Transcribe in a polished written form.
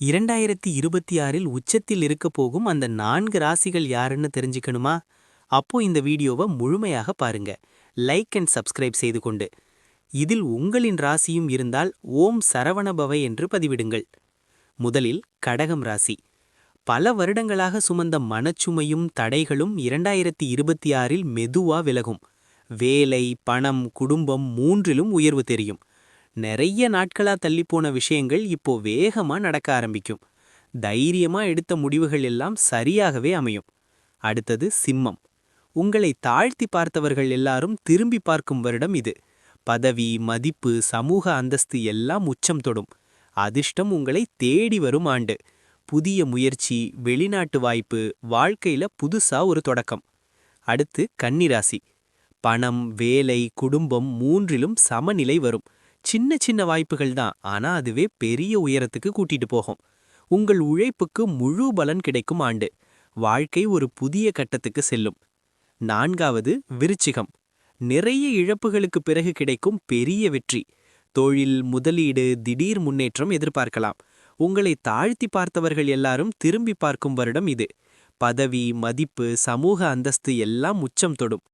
2026இல் உச்சத்தில் இருக்கப் போகும் அந்த 4 ராசிகள் யாருன்னு தெரிஞ்சுக்கணுமா? அப்போ இந்த வீடியோவை முழுமையாக பாருங்க. லைக் அண்ட் சப்ஸ்கிரைப் செய்து கொண்டு. இதில் உங்களின் ராசியும் இருந்தால் ஓம் சரவணபவ என்று பதிவிடுங்கள். முதலில் கடகம் ராசி. பல வருடங்களாக சுமந்த மனச்சுமையும் தடைகளும் 2026இல் மெதுவா விலகும். வேலை, பணம், குடும்பம் மூன்றிலும் உயர்வு தெரியும். நிறைய நாட்களா தள்ளிப்போன விஷயங்கள் இப்போ வேகமா நடக்க ஆரம்பிக்கும். தைரியமா எடுத்த முடிவுகள் எல்லாம் சரியாகவே அமையும். அடுத்தது சிம்மம். உங்களை தாழ்த்தி பார்த்தவர்கள் எல்லாரும் திரும்பி பார்க்கும் வருடம் இது. பதவி, மதிப்பு, சமூக அந்தஸ்து எல்லாம் உச்சம் தொடும். அதிர்ஷ்டம் உங்களை தேடி வரும் ஆண்டு. புதிய முயற்சி, வெளிநாட்டு வாய்ப்பு, வாழ்க்கையில புதுசா ஒரு தொடக்கம். அடுத்து கன்னிராசி. பணம், வேலை, குடும்பம் மூன்றிலும் சமநிலை வரும். சின்ன சின்ன வாய்ப்புகள் தான், ஆனா அதுவே பெரிய உயரத்துக்கு கூட்டிட்டு போகும். உங்கள் உழைப்புக்கு முழு பலன் கிடைக்கும் ஆண்டு. வாழ்க்கை ஒரு புதிய கட்டத்துக்கு செல்லும். நான்காவது விருச்சிகம். நிறைய இழப்புகளுக்கு பிறகு கிடைக்கும் பெரிய வெற்றி. தொழில், முதலீடு, திடீர் முன்னேற்றம் எதிர்பார்க்கலாம். உங்களை தாழ்த்தி பார்த்தவர்கள் எல்லாரும் திரும்பி பார்க்கும் வருடம் இது. பதவி, மதிப்பு, சமூக அந்தஸ்து எல்லாம் உச்சம் தொடும்.